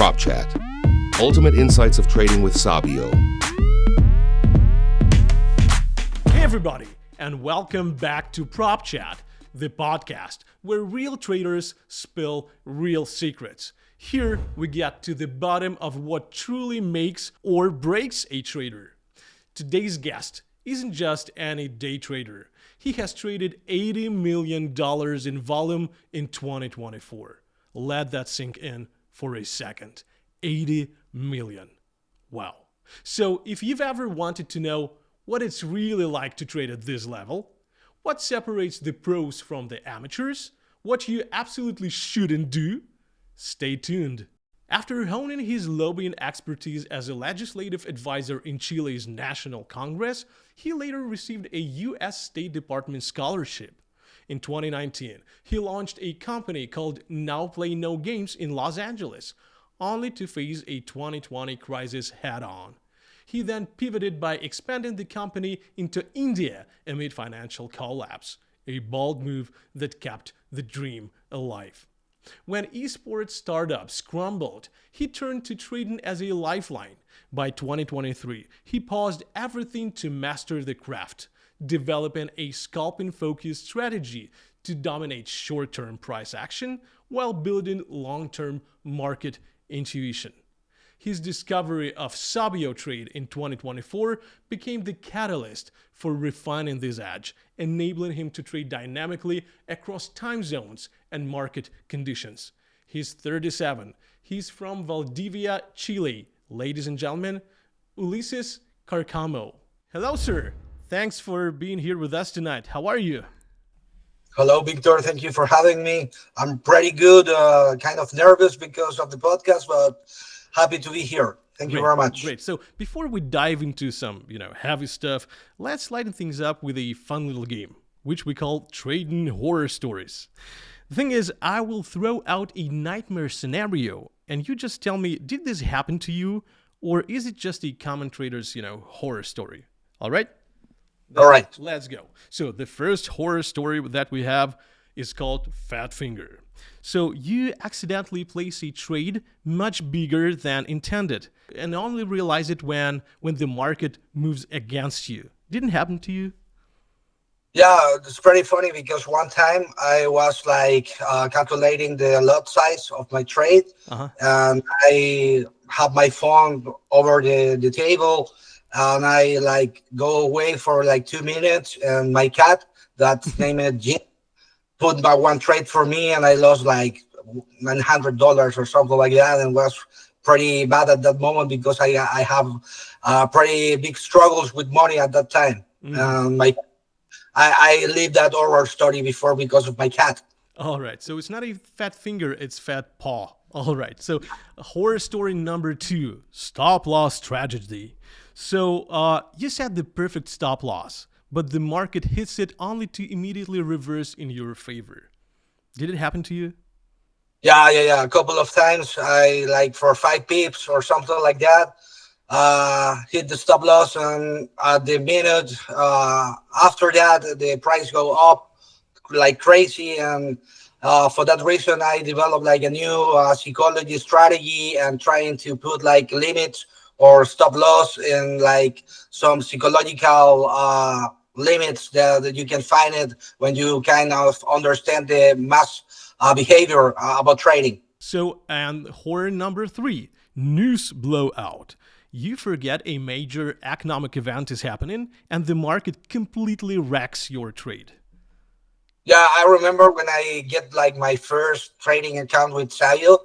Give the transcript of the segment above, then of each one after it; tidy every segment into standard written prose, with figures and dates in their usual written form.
Prop Chat, ultimate insights of trading with Sabio. Hey everybody, and welcome back to Prop Chat, the podcast where real traders spill real secrets. Here we get to the bottom of what truly makes or breaks a trader. Today's guest isn't just any day trader. He has traded $80 million in volume in 2024. Let that sink in for a second. 80 million. Wow. So if you've ever wanted to know what it's really like to trade at this level, what separates the pros from the amateurs, what you absolutely shouldn't do, stay tuned. After honing his lobbying expertise as a legislative advisor in Chile's National Congress, he later received a U.S. State Department scholarship. In 2019, he launched a company called Now Play No Games in Los Angeles, only to face a 2020 crisis head-on. He then pivoted by expanding the company into India amid financial collapse, a bold move that kept the dream alive. When esports startups crumbled, he turned to trading as a lifeline. By 2023, he paused everything to master the craft, developing a scalping-focused strategy to dominate short-term price action while building long-term market intuition. His discovery of Sabio trade in 2024 became the catalyst for refining this edge, enabling him to trade dynamically across time zones and market conditions. He's 37. He's from Valdivia, Chile. Ladies and gentlemen, Ulises Carcamo. Hello, sir. Thanks for being here with us tonight. How are you? Hello, Victor. Thank you for having me. I'm pretty good, kind of nervous because of the podcast, but happy to be here. Thank you very much. Great. So before we dive into some, heavy stuff, let's lighten things up with a fun little game, which we call Trading Horror Stories. The thing is, I will throw out a nightmare scenario, and you just tell me, did this happen to you, or is it just a common trader's, horror story? All right? All right. Let's go. So the first horror story that we have is called Fat Finger. So you accidentally place a trade much bigger than intended and only realize it when the market moves against you. Didn't happen to you? Yeah, it's pretty funny because one time I was calculating the lot size of my trade, and I have my phone over the table, and I go away for 2 minutes, and my cat, that's named Jim, put by one trade for me, and I lost $900 or something like that, and was pretty bad at that moment because I have pretty big struggles with money at that time. I lived that horror story before because of my cat. All right, so it's not a fat finger, it's fat paw. All right, so horror story number 2, stop loss tragedy. So you set the perfect stop loss, but the market hits it only to immediately reverse in your favor. Did it happen to you? Yeah. A couple of times, I for 5 pips or something like that, hit the stop loss, and at the minute after that, the price go up like crazy. And for that reason, I developed a new psychology strategy and trying to put limits or stop loss in some psychological limits that you can find it when you kind of understand the mass behavior about trading. So, and horror number 3, news blowout. You forget a major economic event is happening and the market completely wrecks your trade. Yeah, I remember when I get my first trading account with Sabio,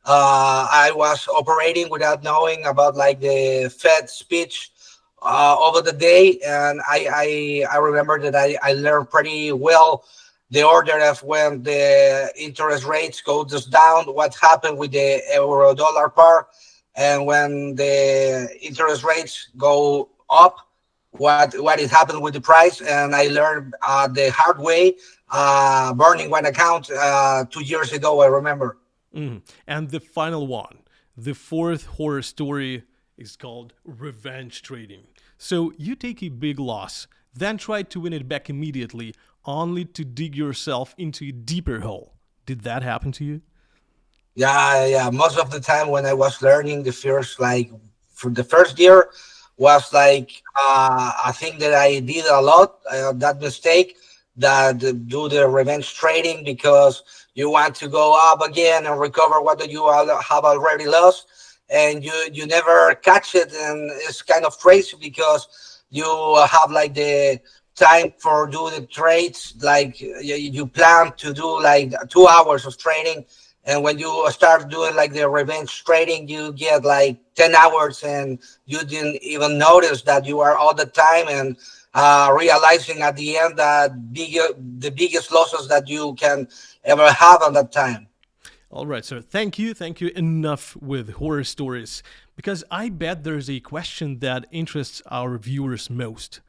I was operating without knowing about the Fed speech over the day, and I remember that I learned pretty well the order of when the interest rates goes down, what happened with the euro dollar pair, and when the interest rates go up, what is happening with the price. And I learned the hard way, burning one account 2 years ago, I remember. And the final one, the fourth horror story, is called revenge trading. So you take a big loss, then try to win it back immediately, only to dig yourself into a deeper hole. Did that happen to you? Yeah. Most of the time when I was learning, the first like for the first year was like I think that I did a lot that mistake that do the revenge trading because you want to go up again and recover what you have already lost, and you never catch it, and it's kind of crazy because you have like the time for do the trades like you plan to do like 2 hours of trading, and when you start doing like the revenge trading, you get like 10 hours and you didn't even notice that you are all the time, and realizing at the end that the biggest losses that you can ever have on that time. All right, sir. Thank you. Enough with horror stories, because I bet there's a question that interests our viewers most.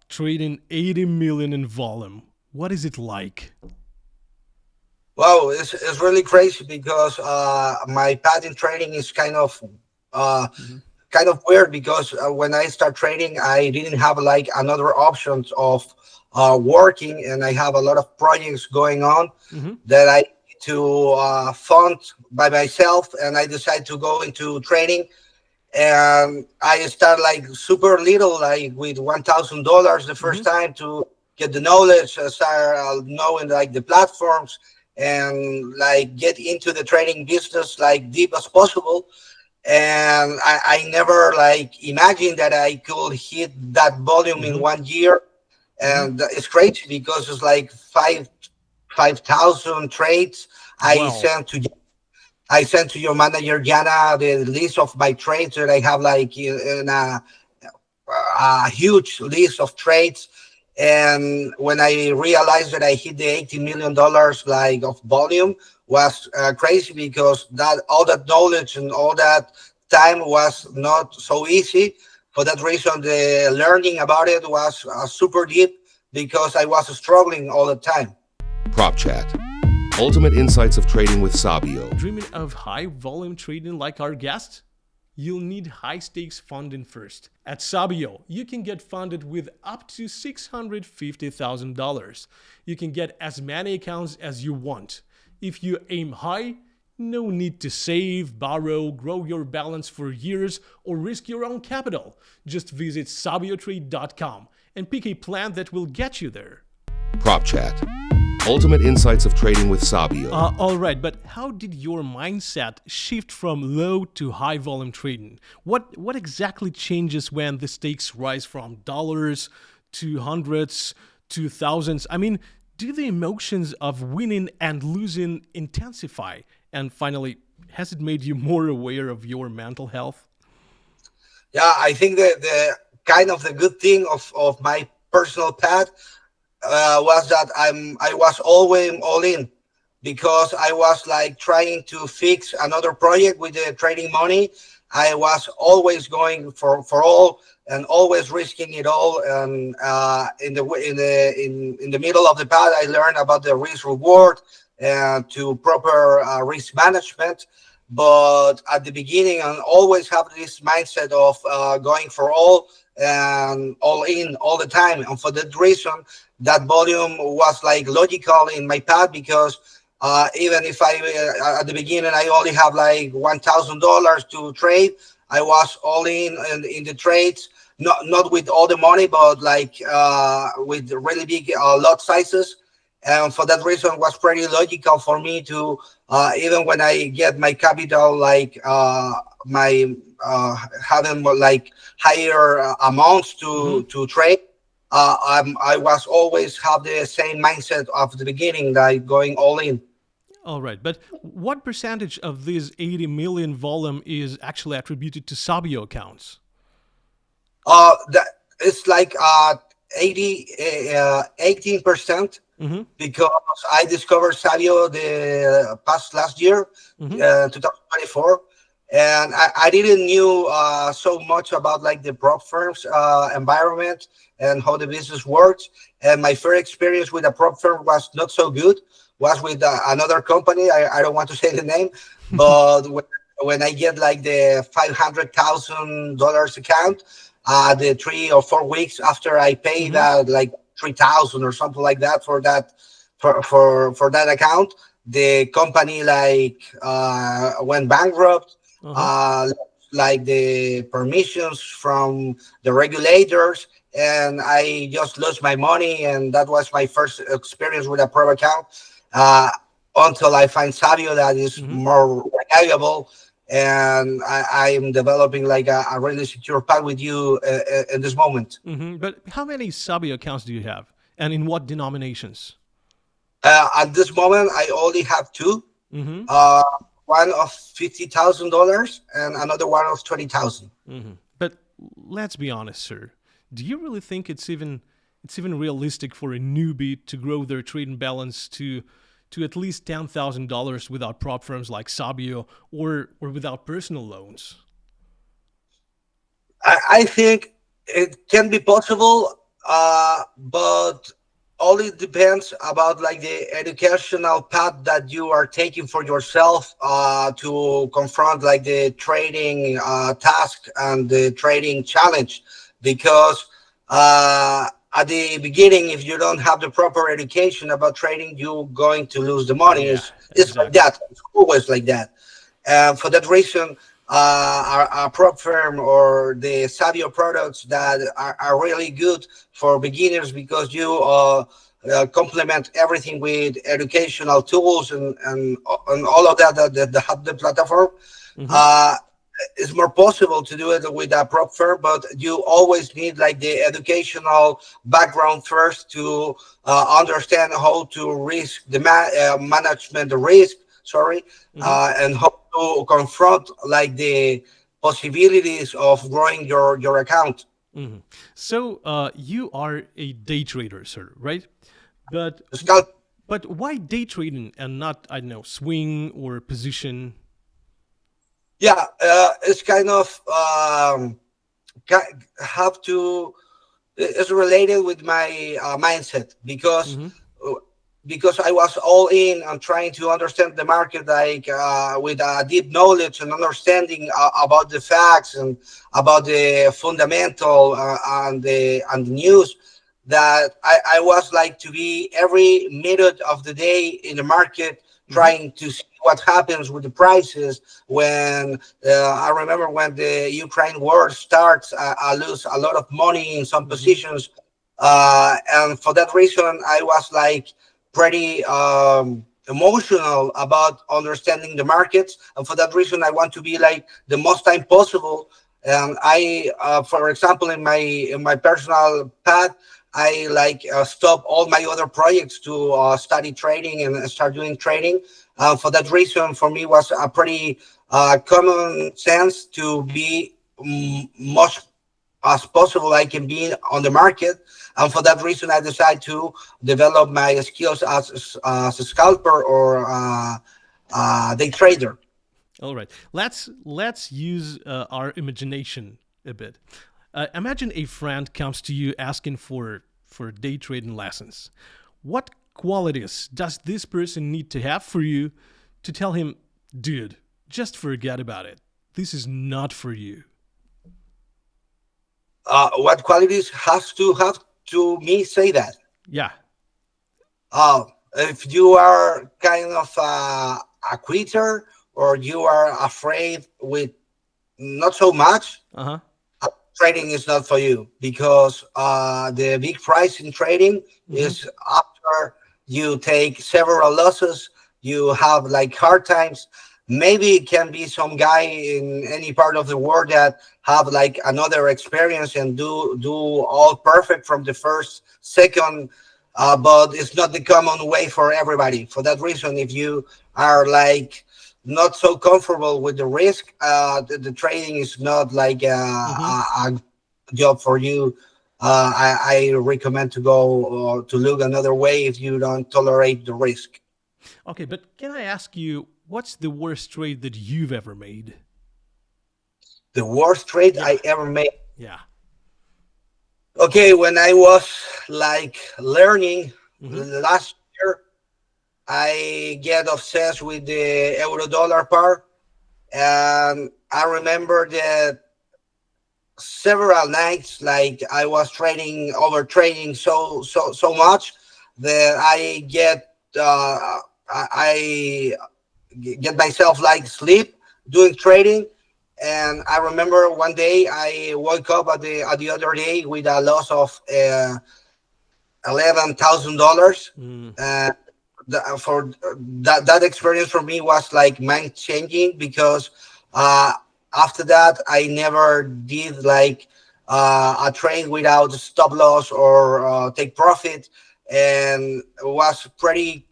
Trading 80 million in volume. What is it like? Wow, it's really crazy because my path in trading is uh, Mhm. kind of weird because when I start trading, I didn't have like another options of working, and I have a lot of projects going on Mhm. that I need to fund by myself, and I decided to go into trading, and I start like super little, like with $1,000 the first Mhm. time to get the knowledge, start knowing like the platforms, and like get into the trading business like deep as possible. And I never like imagined that I could hit that volume in Mhm. 1 year, Mhm. and it's crazy because it's like 5,000 trades I Wow. sent to I sent to your manager Jana the list of my trades that I have like in a huge list of trades. And when I realized that I hit the $80 million like of volume was crazy because that all that knowledge and all that time was not so easy. For that reason, the learning about it was super deep because I was struggling all the time. Prop Chat. Ultimate insights of trading with Sabio. Dreaming of high volume trading like our guest? You'll need high stakes funding first. At Sabio, you can get funded with up to $650,000. You can get as many accounts as you want. If you aim high, no need to save, borrow, grow your balance for years, or risk your own capital. Just visit sabiotrade.com and pick a plan that will get you there. Prop Chat. Ultimate insights of trading with Sabio. All right, but how did your mindset shift from low to high volume trading? What exactly changes when the stakes rise from dollars to hundreds to thousands? I mean, do the emotions of winning and losing intensify? And finally, has it made you more aware of your mental health? Yeah, I think that the kind of the good thing of my personal path was that I was always all in because I was like trying to fix another project with the trading money. I was always going for all and always risking it all. And in the middle of the path, I learned about the risk reward and to proper risk management. But at the beginning, I always have this mindset of going for all and all in all the time. And for that reason, that volume was like logical in my path because even if I at the beginning I only have like $1,000 to trade, I was all in the trades, not with all the money, but like with really big lot sizes. And for that reason, it was pretty logical for me to even when I get my capital, like my having like higher amounts Mm-hmm. to trade. I was always have the same mindset of the beginning, like going all in. All right, but what percentage of this 80 million volume is actually attributed to Sabio accounts? That it's like 18% Mm-hmm. because I discovered Savio the past last year, Mm-hmm. 2024, and I didn't knew so much about like the prop firms environment and how the business works. And my first experience with a prop firm was not so good. Was with another company. I don't want to say the name, but when I get like the $500,000 account, the 3 or 4 weeks after I pay Mm-hmm. that like 3,000 or something like that for that for that account, the company like went bankrupt, Uh-huh. uh, like the permissions from the regulators, and I just lost my money. And that was my first experience with a pro account. Uh, until I find Savio that is Mm-hmm. more reliable, and I am developing like a really secure path with you in this moment. Mm-hmm. But how many Sabio accounts do you have, and in what denominations? At this moment, I only have two. Mm-hmm. Uh, one of $50,000 and another one of 20,000. Mm-hmm. But let's be honest, sir. Do you really think it's even realistic for a newbie to grow their trading balance to at least $10,000 without prop firms like Sabio or without personal loans? I think it can be possible, but all it depends about like the educational path that you are taking for yourself to confront like the trading task and the trading challenge. Because at the beginning, if you don't have the proper education about trading, you're going to lose the money. Yeah, It's like exactly. that. It's always like that. For that reason, our prop firm or the Savio products that are really good for beginners, because you complement everything with educational tools and all of that that have the platform. Mm-hmm. Uh, it's more possible to do it with a prop firm, but you always need like the educational background first to understand how to risk the management the risk. Sorry, Mm-hmm. and how to confront like the possibilities of growing your account. Mm-hmm. So you are a day trader, sir, right? But Scalp. but why day trading and not, I don't know, swing or position? Yeah, it's kind of have to. It's related with my mindset, Mm-hmm. because I was all in on trying to understand the market, like with deep knowledge and understanding about the facts and about the fundamental and the news. That I was like to be every minute of the day in the market, Mm-hmm. trying to see what happens with the prices. When I remember when the Ukraine war starts, I lose a lot of money in some Mm-hmm. positions, and for that reason, I was like pretty emotional about understanding the markets, and for that reason, I want to be like the most time possible. And I, for example, in my personal path, I like stop all my other projects to study trading and start doing trading. For that reason, for me, was a pretty common sense to be much as possible I can be on the market. And for that reason, I decided to develop my skills as a scalper or day trader. All right. Let's use our imagination a bit. Imagine a friend comes to you asking for day trading lessons. What qualities does this person need to have for you to tell him, dude, just forget about it. This is not for you. What qualities has to have to me say that? Yeah. If you are kind of a quitter, or you are afraid with not so much, Uh huh. trading is not for you, because the big price in trading Mm-hmm. is after you take several losses, you have like hard times. Maybe it can be some guy in any part of the world that have like another experience and do all perfect from the first second, but it's not the common way for everybody. For that reason, if you are like not so comfortable with the risk, the trading is not like Mm-hmm. a job for you. I recommend to go to look another way if you don't tolerate the risk. Okay, but can I ask you, what's the worst trade that you've ever made? The worst trade Yeah. I ever made. Yeah. Okay, when I was like learning Mm-hmm. last year, I get obsessed with the euro dollar pair, and I remember that several nights like I was training over training so much that I get I get myself like sleep doing trading. And I remember one day I woke up at the other day with a loss of $11,000. Mm, Uh, for that experience for me was like mind changing, because uh, after that I never did like a trade without stop loss or take profit, and it was pretty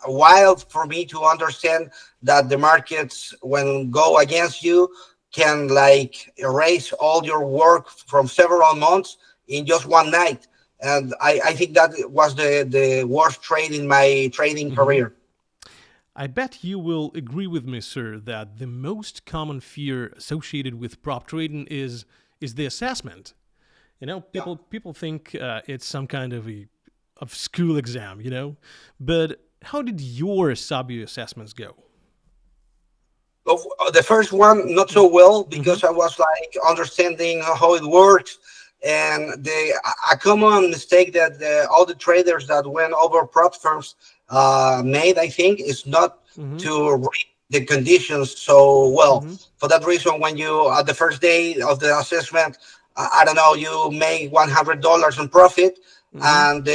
wild for me to understand that the markets, when go against you, can like erase all your work from several months in just one night. And I think that was the worst trade in my trading mhm. career. I bet you will agree with me, sir, that the most common fear associated with prop trading is the assessment. You know, Yeah. people think it's some kind of a of school exam, you know. But how did your Sabio assessments go? The first one not so well, Mm-hmm. because I was like understanding how it works. And the a common mistake that all the traders that went over prop firms made, I think, is not Mm-hmm. to read the conditions so well. Mm-hmm. For that reason, when you at the first day of the assessment, I don't know, you make $100 in profit, Mm-hmm. and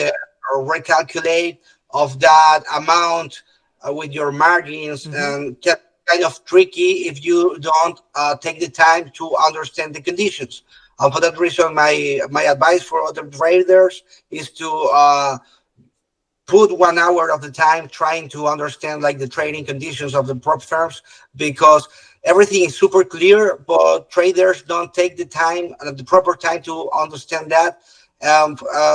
recalculate of that amount with your margins, Mm-hmm. and get kind of tricky if you don't take the time to understand the conditions. For that reason, my advice for other traders is to put 1 hour of the time trying to understand like the trading conditions of the prop firms, because everything is super clear, but traders don't take the time, the proper time, to understand that.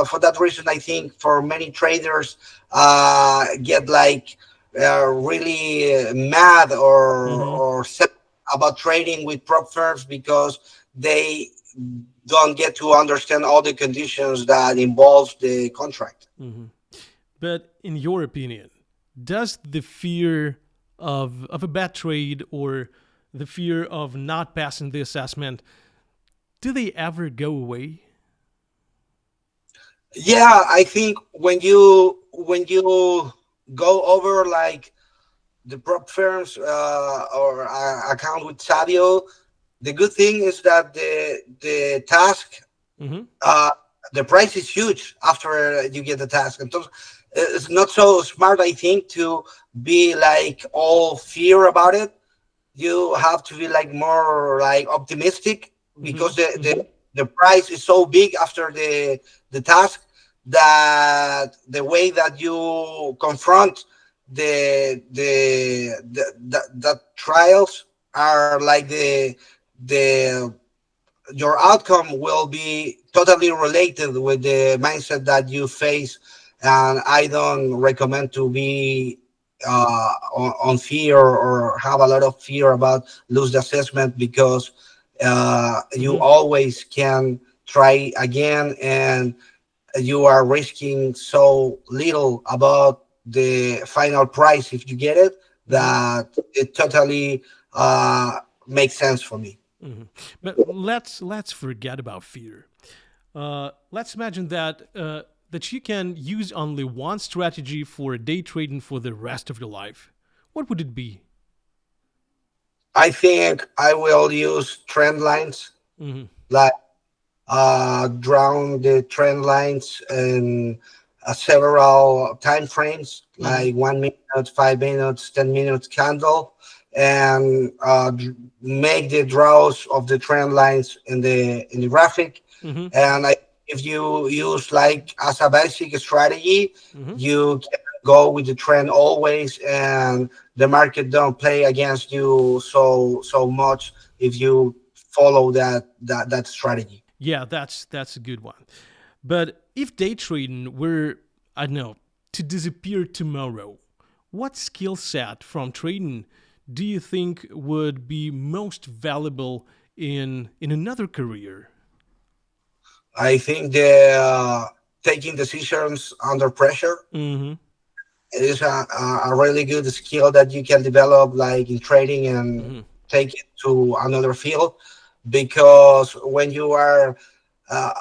For that reason, I think for many traders get like really mad Mm-hmm. or sad about trading with prop firms, because they don't get to understand all the conditions that involves the contract. Mm-hmm. But in your opinion, does the fear of a bad trade or the fear of not passing the assessment, do they ever go away? Yeah, I think when you go over like the prop firms or account with Sadio, the good thing is that the task, Mm-hmm. uh, the price is huge after you get the task, and so it's not so smart, I think, to be like all fear about it. You have to be like more like optimistic, Mm-hmm. because the Mm-hmm. the, the price is so big after the task, that the way that you confront the trials are like the your outcome will be totally related with the mindset that you face. And I don't recommend to be on fear or have a lot of fear about lose the assessment, because you Mm-hmm. always can try again, and you are risking so little about the final price if you get it, Mm-hmm. that it totally makes sense for me. Mm-hmm. But let's forget about fear. Let's imagine that you can use only one strategy for day trading for the rest of your life. What would it be? I think I will use trend lines, Mm-hmm. like drawn the trend lines in several time frames, Mm-hmm. like 1 minute, 5 minutes, 10 minutes candle, and make the draws of the trend lines in the graphic. Mm-hmm. And if you use like as a basic strategy, Mm-hmm. you can go with the trend always, and the market don't play against you so much if you follow that strategy. Yeah, that's a good one. But if day trading were, I don't know, to disappear tomorrow, what skill set from trading do you think would be most valuable in another career? I think the taking decisions under pressure Mm-hmm. is a really good skill that you can develop like in trading, and Mm-hmm. take it to another field, because when you are uh,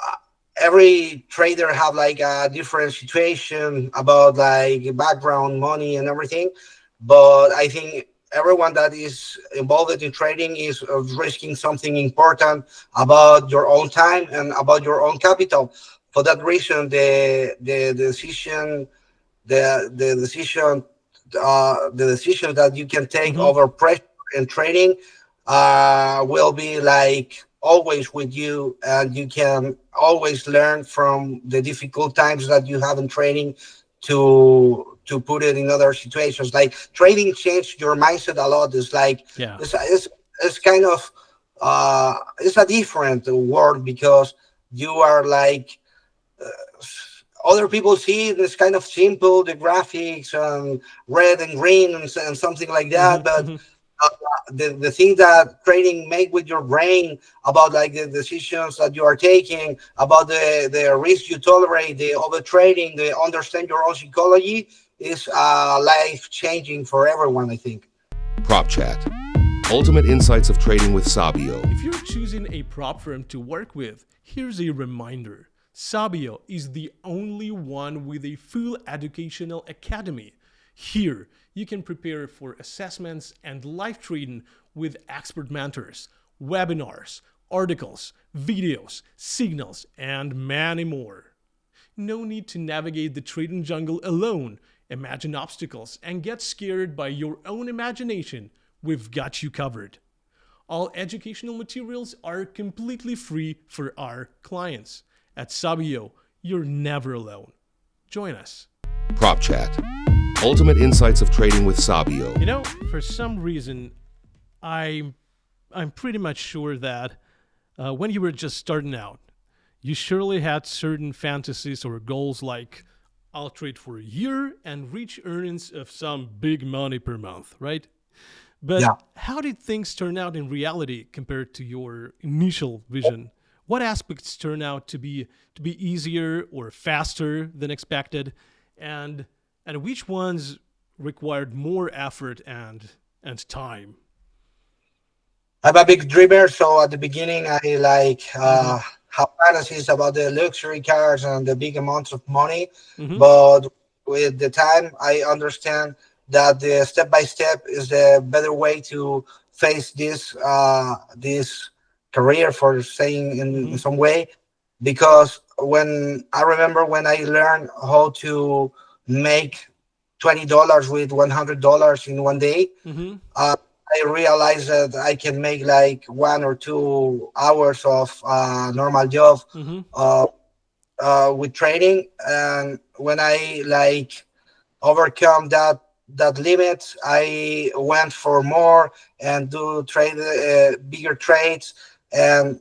every trader have like a different situation about like background, money, and everything. But I think everyone that is involved in trading is risking something important about your own time and about your own capital. For that reason, the decision, the decision, the decision that you can take Hmm. over pressure in trading will be like always with you, and you can always learn from the difficult times that you have in trading to put it in other situations. Like trading changed your mindset a lot. It's like Yeah. it's kind of it's a different world because you are like other people see this kind of simple the graphics and red and green and something like Hmm. that, but Hmm. the thing that trading make with your brain about like the decisions that you are taking, about the risk you tolerate, the over trading, the understand your own psychology is life changing for everyone, I think. Prop Chat. Ultimate insights of trading with Sabio. If you're choosing a prop firm to work with, here's a reminder. Sabio is the only one with a full educational academy. Here, you can prepare for assessments and live trading with expert mentors, webinars, articles, videos, signals, and many more. No need to navigate the trading jungle alone, imagine obstacles, and get scared by your own imagination. We've got you covered. All educational materials are completely free for our clients. At Sabio, you're never alone. Join us. Prop Chat. Ultimate insights of trading with Sabio. You know, for some reason, I'm I'm pretty much sure that when you were just starting out, you surely had certain fantasies or goals like I'll trade for a year and reach earnings of some big money per month, right? But Yeah. how did things turn out in reality compared to your initial vision? What aspects turn out to be easier or faster than expected, and which ones required more effort and time? I'm a big dreamer, so at the beginning I like Mm-hmm. have fantasies about the luxury cars and the big amounts of money. Mm-hmm. But with the time, I understand that the step by step is the better way to face this career, for saying in Mm-hmm. some way. Because when I remember when I learned how to make $20 with $100 in one day, Mm-hmm. uh, I realized that I can make like 1 or 2 hours of normal job Mm-hmm. uh, with trading. And when I like overcome that limit, I went for more and do trade bigger trades. And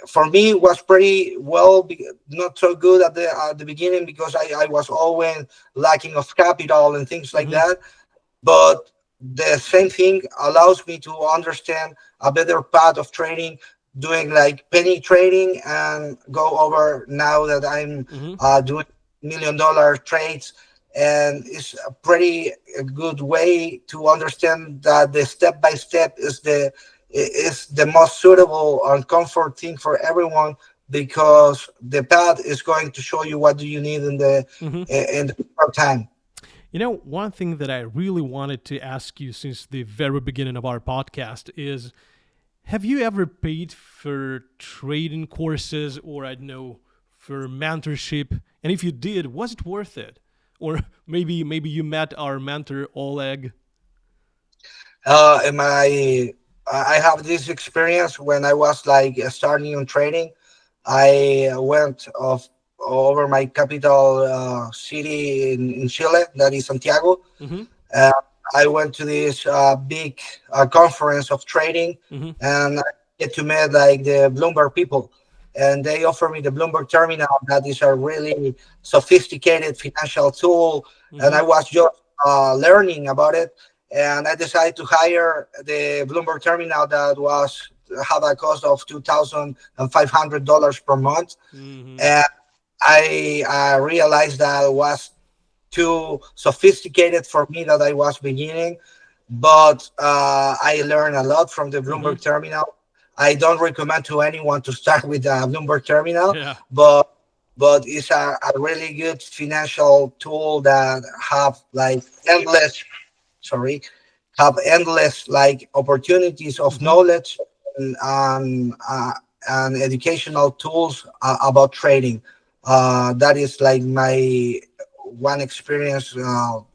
for me, it was pretty well, not so good at the beginning because I was always lacking of capital and things like Mm-hmm. that. But the same thing allows me to understand a better path of trading, doing like penny trading, and go over now that I'm Mm-hmm. doing $1 million trades. And it's a pretty good way to understand that the step by step is the most suitable and comfort thing for everyone, because the path is going to show you what do you need Mm-hmm. in the short time. You know, one thing that I really wanted to ask you since the very beginning of our podcast is have you ever paid for trading courses or, I don't know, for mentorship? And if you did, was it worth it? Or maybe you met our mentor Oleg. And I have this experience when I was like starting on trading. I went of over my capital city in Chile, that is Santiago. Mm-hmm. Uh, I went to this big conference of trading, Mm-hmm. and I get to meet like the Bloomberg people, and they offer me the Bloomberg terminal. That is a really sophisticated financial tool, and Mm-hmm. I was just learning about it, and I decided to hire the Bloomberg terminal that was had a cost of $2,500 per month, Mm-hmm. and I realized that was too sophisticated for me, that I was beginning. But I learned a lot from the Mm-hmm. Bloomberg terminal. I don't recommend to anyone to start with the Bloomberg terminal, Yeah. but but it's a really good financial tool that have like endless, sorry, have endless like opportunities of Hmm. knowledge and educational tools about trading. That is like my one experience,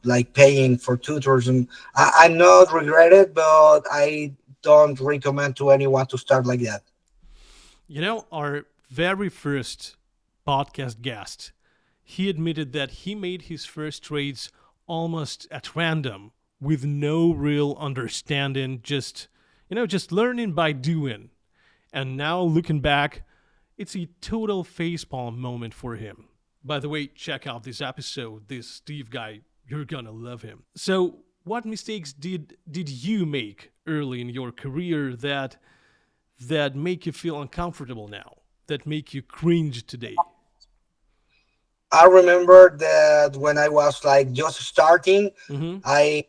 like paying for tutors, and I'm not regretted, but I don't recommend to anyone to start like that. You know, our very first podcast guest, he admitted that he made his first trades almost at random with no real understanding, just learning by doing. And now looking back, it's a total facepalm moment for him. By the way, check out this episode. This Steve guy, you're gonna love him. So, what mistakes did you make early in your career that make you feel uncomfortable now? That make you cringe today? I remember that when I was like just starting, Mm-hmm. I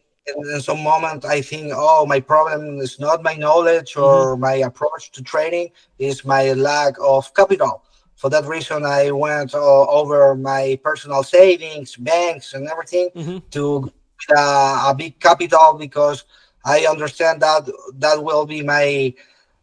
in some moment I think, oh, my problem is not my knowledge Mm-hmm. or my approach to trading, is my lack of capital. For that reason, I went over my personal savings, banks, and everything Mm-hmm. to a big capital, because I understand that that will be my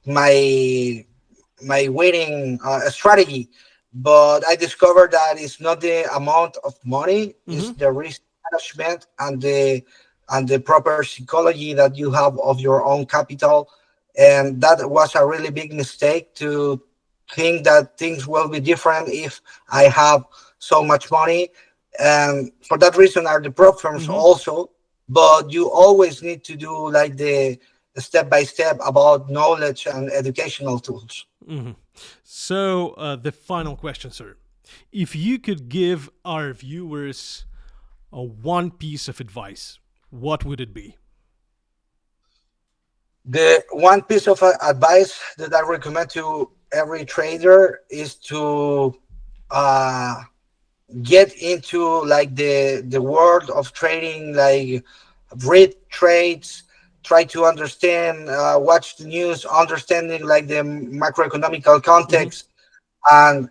my winning strategy. But I discovered that it's not the amount of money, it's Mm-hmm. the risk management and the proper psychology that you have of your own capital. And that was a really big mistake, to think that things will be different if I have so much money. And for that reason are the prop firms Mm-hmm. also. But you always need to do like the step by step about knowledge and educational tools. Mm-hmm. So, the final question, sir. If you could give our viewers a one piece of advice, what would it be? The one piece of advice that I recommend to every trader is to uh, get into like the world of trading, like read trades, try to understand, watch the news, understanding like the macroeconomical Mm-hmm. context, and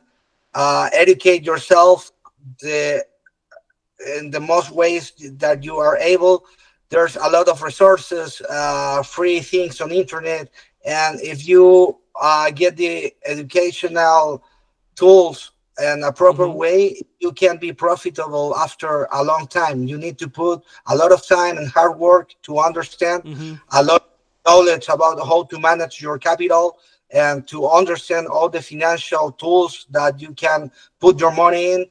educate yourself the in the most ways that you are able. There's a lot of resources, free things on internet, and if you get the educational tools in a proper Mm-hmm. way, you can be profitable after a long time. You need to put a lot of time and hard work to understand Mm-hmm. a lot of knowledge about how to manage your capital, and to understand all the financial tools that you can put your money in.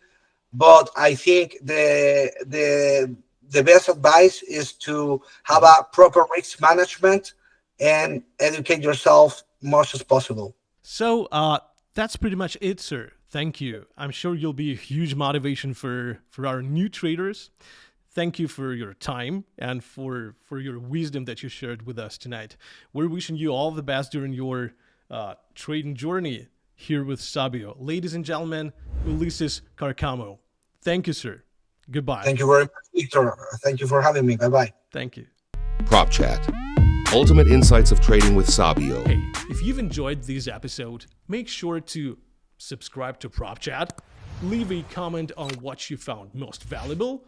But I think the best advice is to have Mm-hmm. a proper risk management and educate yourself much as possible. So, that's pretty much it, sir. Thank you. I'm sure you'll be a huge motivation for our new traders. Thank you for your time and for your wisdom that you shared with us tonight. We're wishing you all the best during your trading journey here with Sabio. Ladies and gentlemen, Ulysses Carcamo. Thank you, sir. Goodbye. Thank you very much, Victor. Thank you for having me. Bye bye. Thank you. Prop Chat. Ultimate insights of trading with Sabio. Hey, if you've enjoyed this episode, make sure to subscribe to Prop Chat, leave a comment on what you found most valuable,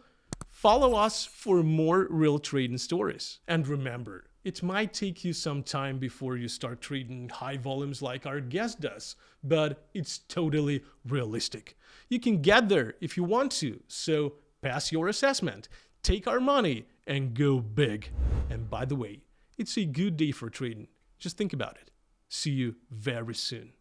follow us for more real trading stories. And remember, it might take you some time before you start trading high volumes like our guest does, but it's totally realistic. You can get there if you want to, so pass your assessment, take our money, and go big. And by the way, it's a good day for trading. Just think about it. See you very soon.